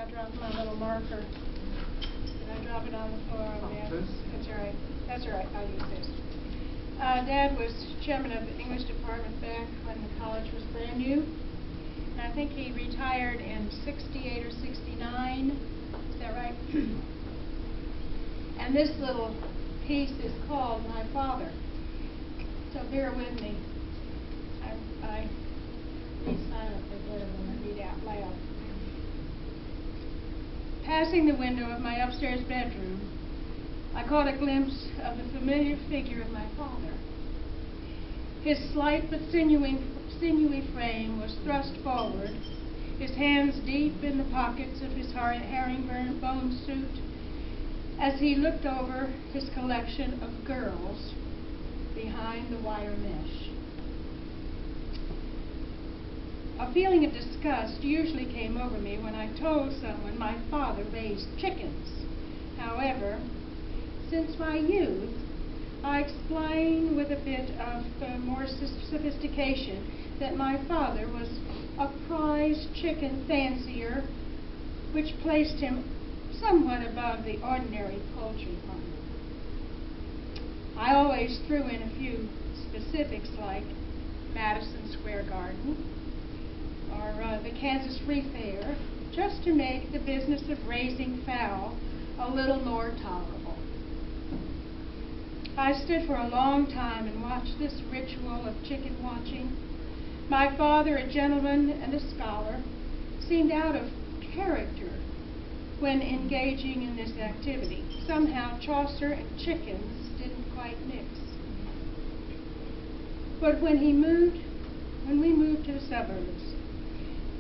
I dropped my little marker. Did I drop it on the floor over there? That's all right. That's all right. I'll use this. Dad was chairman of the English department back when the college was brand new. And I think he retired in 68 or 69. Is that right? And this little piece is called My Father. So bear with me. I read silently better than I read out loud. Passing the window of my upstairs bedroom, I caught a glimpse of the familiar figure of my father. His slight but sinewy frame was thrust forward, his hands deep in the pockets of his herringbone suit, as he looked over his collection of girls behind the wire mesh. A feeling of disgust usually came over me when I told someone my father raised chickens. However, since my youth, I explain with a bit of more sophistication that my father was a prize chicken fancier, which placed him somewhat above the ordinary poultry farmer. I always threw in a few specifics like Madison Square Garden or the Kansas Free Fair, just to make the business of raising fowl a little more tolerable. I stood for a long time and watched this ritual of chicken watching. My father, a gentleman and a scholar, seemed out of character when engaging in this activity. Somehow Chaucer and chickens didn't quite mix. But when we moved to the suburbs,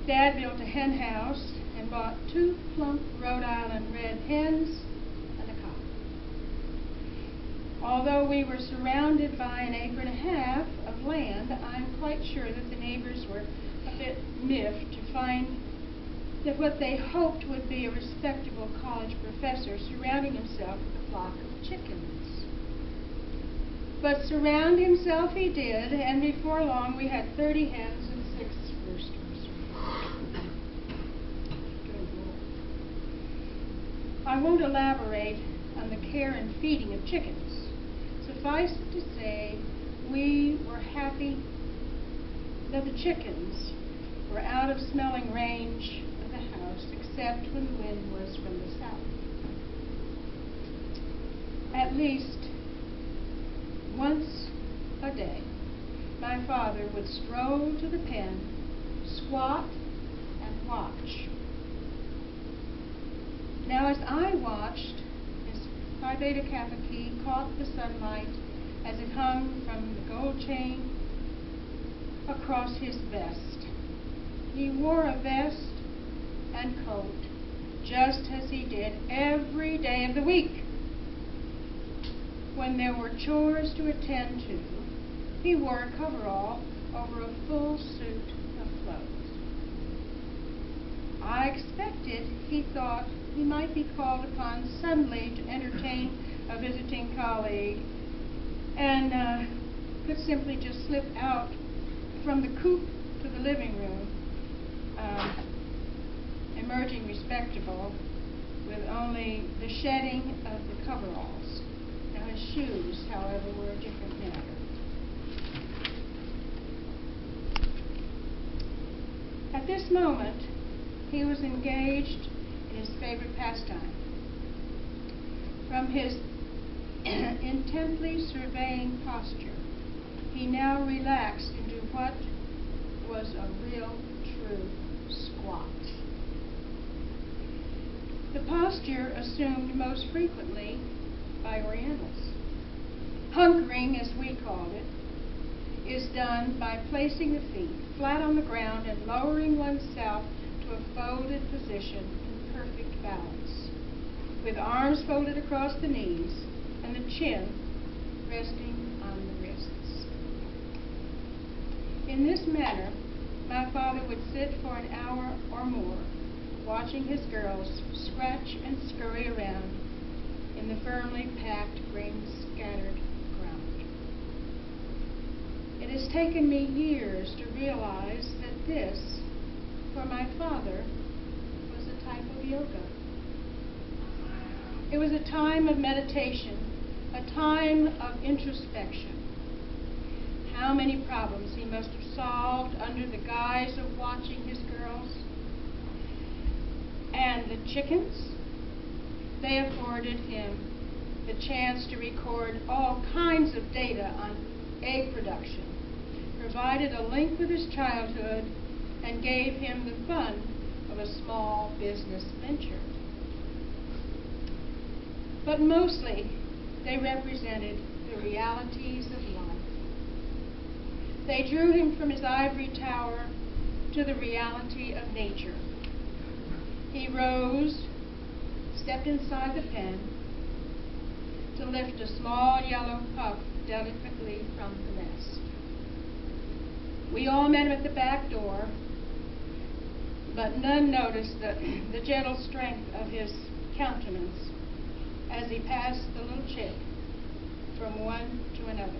Dad built a hen house and bought 2 plump Rhode Island red hens and a cock. Although we were surrounded by 1.5 acres of land, I'm quite sure that the neighbors were a bit miffed to find that what they hoped would be a respectable college professor surrounding himself with a flock of chickens. But surround himself he did, and before long we had 30 hens and 6 roosters. I won't elaborate on the care and feeding of chickens. Suffice it to say, we were happy that the chickens were out of smelling range of the house, except when the wind was from the south. At least once a day, my father would stroll to the pen, squat, and watch. Now, as I watched, his Phi Beta Kappa key caught the sunlight as it hung from the gold chain across his vest. He wore a vest and coat just as he did every day of the week. When there were chores to attend to, he wore a coverall over a full suit of clothes. I expected he thought he might be called upon suddenly to entertain a visiting colleague and could simply just slip out from the coop to the living room, emerging respectable with only the shedding of the coveralls. Now his shoes, however, were a different matter. At this moment, he was engaged in his favorite pastime. From his intently surveying posture, he now relaxed into what was a real, true squat. The posture assumed most frequently by Orientals. Hunkering, as we called it, is done by placing the feet flat on the ground and lowering oneself to a folded position in perfect balance, with arms folded across the knees and the chin resting on the wrists. In this manner, my father would sit for an hour or more, watching his girls scratch and scurry around in the firmly packed, grain-scattered ground. It has taken me years to realize that this, for my father, was a type of feel good. It was a time of meditation, a time of introspection. How many problems he must have solved under the guise of watching his girls. And the chickens, they afforded him the chance to record all kinds of data on egg production, provided a link with his childhood, and gave him the fun of a small business venture. But mostly, they represented the realities of life. They drew him from his ivory tower to the reality of nature. He rose, stepped inside the pen, to lift a small yellow pup delicately from the nest. We all met him at the back door, but none noticed the gentle strength of his countenance as he passed the little chick from one to another.